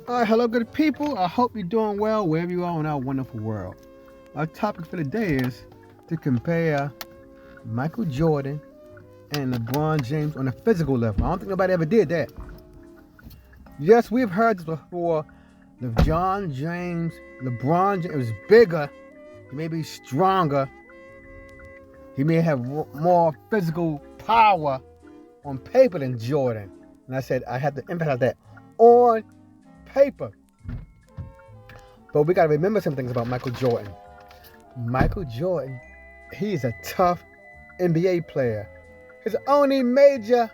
All right, hello, good people. I hope you're doing well wherever you are in our wonderful world. Our topic for the day is to compare Michael Jordan and LeBron James on a physical level. I don't think nobody ever did that. Yes, we've heard this before. LeBron James was bigger. He may be stronger. He may have more physical power on paper than Jordan. And I said I had to emphasize that on paper. But we got to remember some things about Michael Jordan. Michael Jordan, he's a tough NBA player. His only major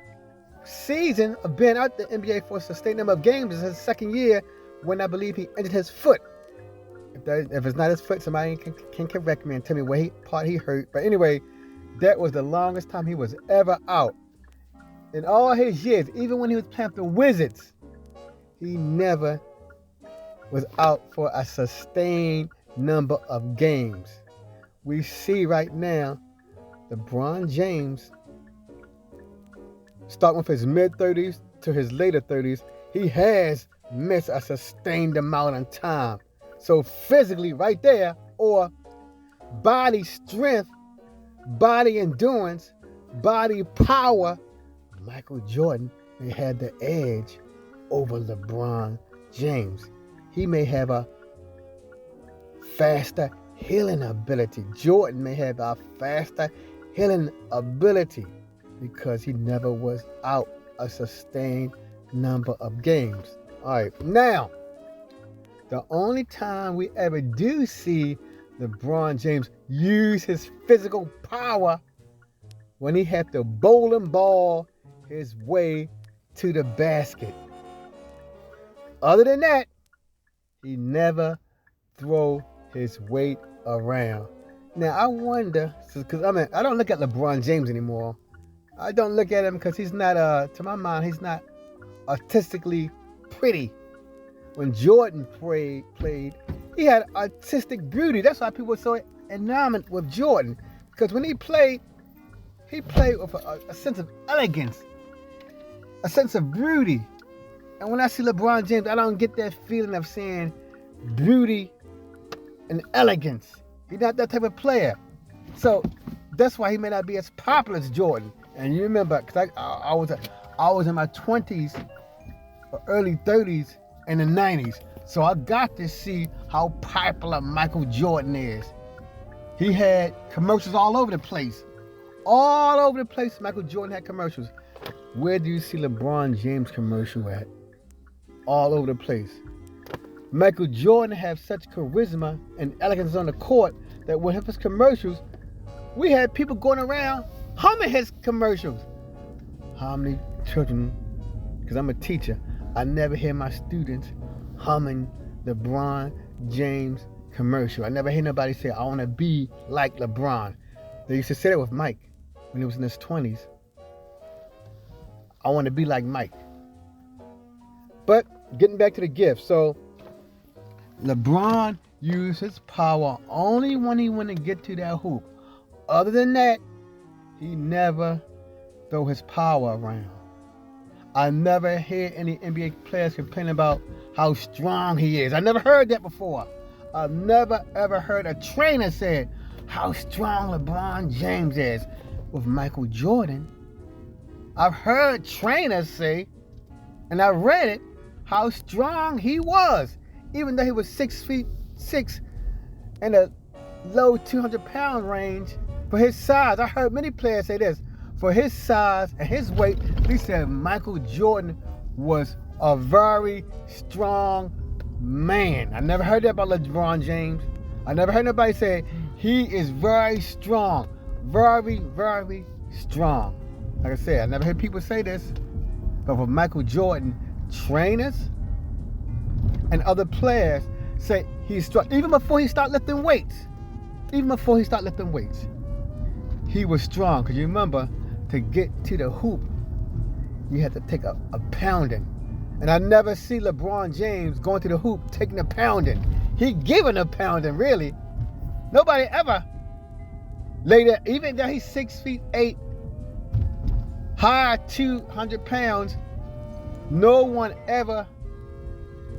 season of being out the NBA for a sustained number of games is his second year when I believe he injured his foot. If it's not his foot, somebody can correct me and tell me what part he hurt. But anyway, that was the longest time he was ever out. In all his years, even when he was playing for the Wizards, he never was out for a sustained number of games. We see right now LeBron James, starting with his mid-30s to his later 30s, he has missed a sustained amount of time. So physically right there, or body strength, body endurance, body power, Michael Jordan may have the edge over LeBron James. He may have a faster healing ability. Jordan may have a faster healing ability because he never was out a sustained number of games. All right, now, the only time we ever do see LeBron James use his physical power when he had to bowling ball his way to the basket. Other than that, he never throw his weight around. Now, I wonder, because I don't look at LeBron James anymore. I don't look at him because he's not, to my mind, he's not artistically pretty. When Jordan played, he had artistic beauty. That's why people were so enamored with Jordan. Because when he played with a sense of elegance, a sense of beauty. And when I see LeBron James, I don't get that feeling of saying beauty and elegance. He's not that type of player. So that's why he may not be as popular as Jordan. And you remember, because I was in my 20s or early 30s in the 90s. So I got to see how popular Michael Jordan is. He had commercials all over the place. All over the place, Michael Jordan had commercials. Where do you see LeBron James commercial at? All over the place. Michael Jordan had such charisma and elegance on the court that with his commercials, we had people going around humming his commercials. How many children, because I'm a teacher, I never hear my students humming LeBron James commercial. I never hear nobody say, I want to be like LeBron. They used to say that with Mike when he was in his 20s. I want to be like Mike. But getting back to the gift. So LeBron used his power only when he went to get to that hoop. Other than that, he never throw his power around. I never hear any NBA players complaining about how strong he is. I never heard that before. I've never ever heard a trainer say how strong LeBron James is. With Michael Jordan, I've heard trainers say, and I read it, how strong he was. Even though he was 6'6" in a low 200-pound range, for his size, I heard many players say this, for his size and his weight, they said Michael Jordan was a very strong man. I never heard that about LeBron James. I never heard nobody say he is very strong. Very, very strong. Like I said, I never heard people say this, but for Michael Jordan, trainers and other players say he's strong. Even before he started lifting weights. He was strong. Because you remember, to get to the hoop, you had to take a pounding. And I never see LeBron James going to the hoop taking a pounding. He giving a pounding, really. Nobody ever laid there, even though he's 6'8", high 200 pounds, no one ever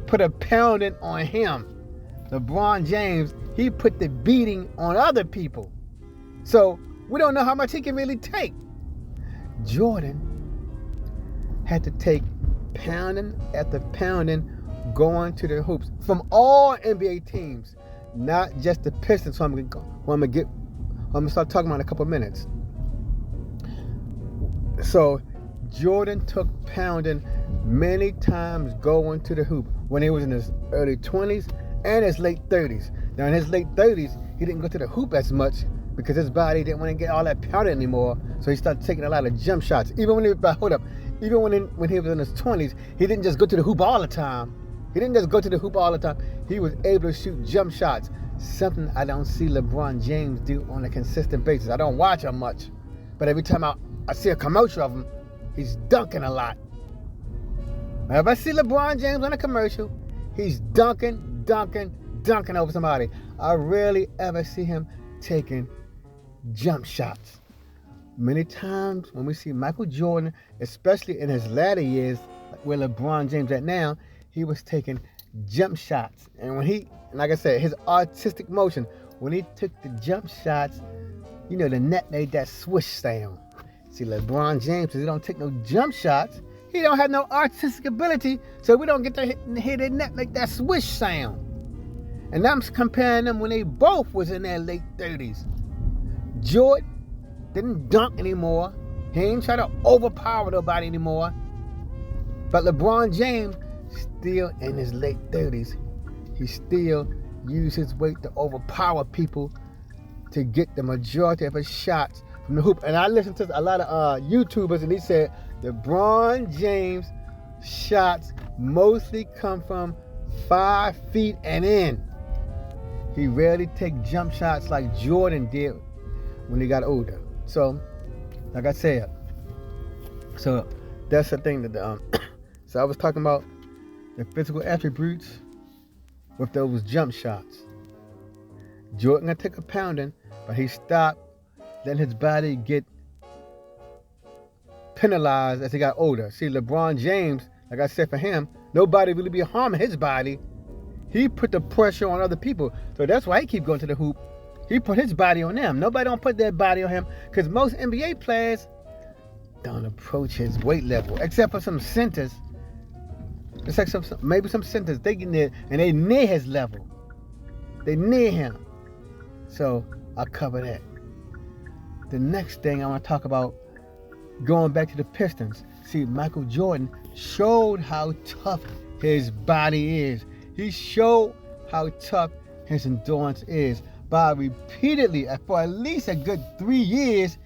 put a pounding on him. LeBron James, he put the beating on other people. So we don't know how much he can really take. Jordan had to take pounding after pounding going to the hoops from all NBA teams, not just the Pistons, who I'm gonna start talking about in a couple of minutes. So Jordan took pounding many times going to the hoop when he was in his early 20s and his late 30s. Now in his late 30s, he didn't go to the hoop as much because his body didn't want to get all that pounding anymore. So he started taking a lot of jump shots. Even when he was in his 20s, he didn't just go to the hoop all the time. He was able to shoot jump shots, something I don't see LeBron James do on a consistent basis. I don't watch him much, but every time I see a commercial of him, he's dunking a lot. If I see LeBron James on a commercial, he's dunking over somebody. I rarely ever see him taking jump shots. Many times when we see Michael Jordan, especially in his latter years, where LeBron James at now, he was taking jump shots. And like I said, his artistic motion, when he took the jump shots, the net made that swish sound. See, LeBron James, he don't take no jump shots. He don't have no artistic ability, so we don't get to hear the net make that swish sound. And I'm comparing them when they both was in their late 30s. Jordan didn't dunk anymore. He ain't try to overpower nobody anymore. But LeBron James, still in his late 30s, he still used his weight to overpower people to get the majority of his shots from the hoop. And I listened to a lot of YouTubers, and they said LeBron James shots mostly come from 5 feet and in. He rarely take jump shots like Jordan did when he got older. So, like I said, so that's the thing that so I was talking about the physical attributes with those jump shots. Jordan gonna take a pounding, but he stopped letting his body get penalized as he got older. See, LeBron James, like I said, for him, nobody really be harming his body. He put the pressure on other people. So that's why he keep going to the hoop. He put his body on them. Nobody don't put their body on him, because most NBA players don't approach his weight level, except for some centers. It's like maybe some centers, they get near, and they near his level. They near him. So I'll cover that. The next thing I want to talk about, going back to the Pistons. See, Michael Jordan showed how tough his body is. He showed how tough his endurance is by repeatedly, for at least a good 3 years,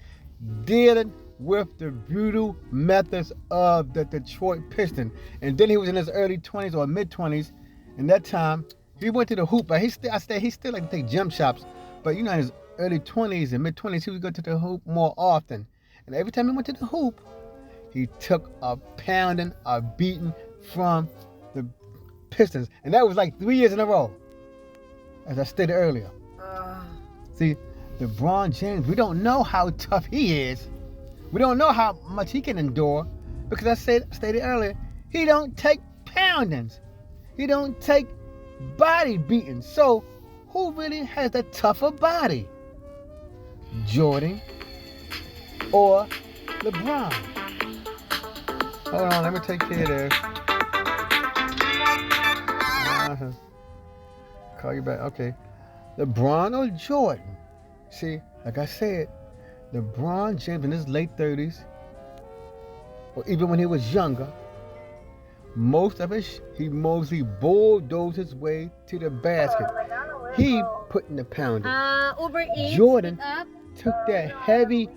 dealing with the brutal methods of the Detroit Pistons. And then he was in his early 20s or mid-20s. And that time, he went to the hoop. But he still like to take jump shots. But in his early 20s and mid-20s, he would go to the hoop more often. And every time he went to the hoop, he took a pounding, a beating from the Pistons. And that was like 3 years in a row, as I stated earlier. See, LeBron James, we don't know how tough he is. We don't know how much he can endure, because I stated earlier, he don't take poundings. He don't take body beatings. So who really has the tougher body? Jordan or LeBron? Hold on, let me take care of this. Call you back. Okay. LeBron or Jordan? See, like I said, LeBron James in his late 30s, or even when he was younger, he mostly bulldozed his way to the basket. He put in the pounding. Jordan took that heavy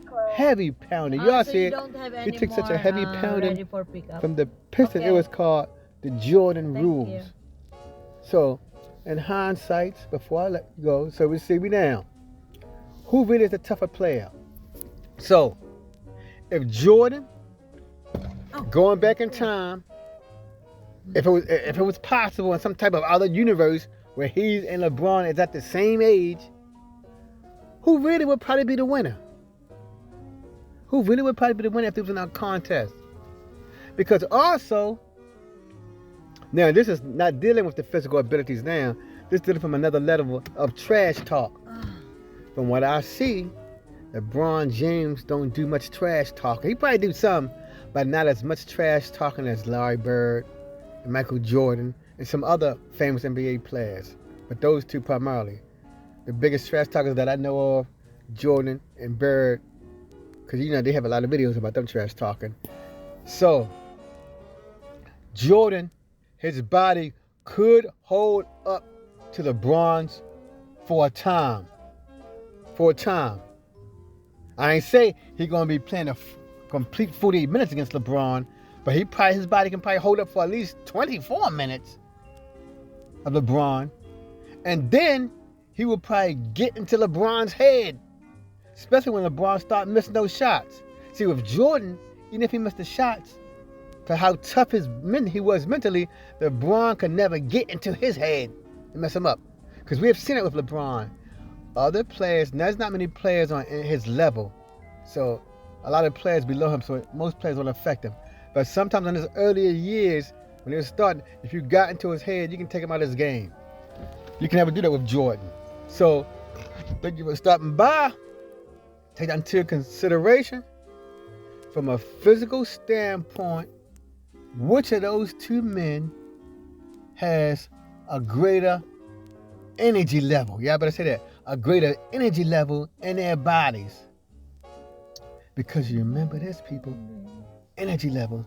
pounding. Y'all see it? He took such a heavy pounding from the Pistons. Okay. It was called the Jordan rules. So, in hindsight, before I let you go, so we see me now. Who really is the tougher player? So, if Jordan, going back in time, if it was possible in some type of other universe where he and LeBron is at the same age, who really would probably be the winner? Who really would probably be the winner if it was in a contest? Because also, Now, this is not dealing with the physical abilities now. This is dealing from another level of trash talk. From what I see, LeBron James don't do much trash talking. He probably do some, but not as much trash talking as Larry Bird and Michael Jordan and some other famous NBA players. But those two primarily. The biggest trash talkers that I know of, Jordan and Bird, because they have a lot of videos about them trash talking. So, Jordan, his body could hold up to LeBron's for a time. For a time. I ain't say he gonna be playing a complete 48 minutes against LeBron, but his body can probably hold up for at least 24 minutes of LeBron, and then he will probably get into LeBron's head, especially when LeBron start missing those shots. See, with Jordan, even if he missed the shots, for how tough he was mentally, LeBron could never get into his head and mess him up. Because we have seen it with LeBron. Other players, there's not many players on his level. So a lot of players below him, so most players won't affect him. But sometimes in his earlier years, when he was starting, if you got into his head, you can take him out of his game. You can never do that with Jordan. So thank you for stopping by. Take that into consideration. From a physical standpoint, which of those two men has a greater energy level? Yeah, I better say that. A greater energy level in their bodies. Because you remember this, people, energy level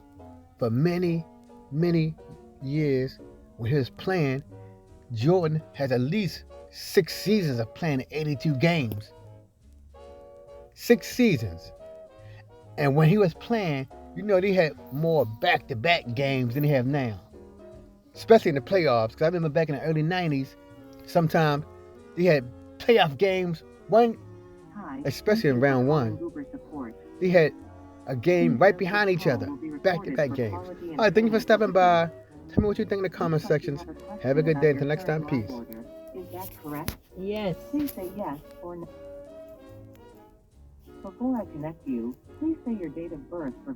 for many, many years when he was playing, Jordan has at least 6 seasons of playing 82 games. 6 seasons. And when he was playing, they had more back-to-back games than they have now. Especially in the playoffs. Because I remember back in the early 90s, sometimes they had playoff games, especially in round 1. They had a game right behind each other, back-to-back games. All right, thank you for stopping by. Tell me what you think in the comment sections. Have a good day. Until next time, peace. Is that correct? Yes. Please say yes or no. Before I connect you, please say your date of birth for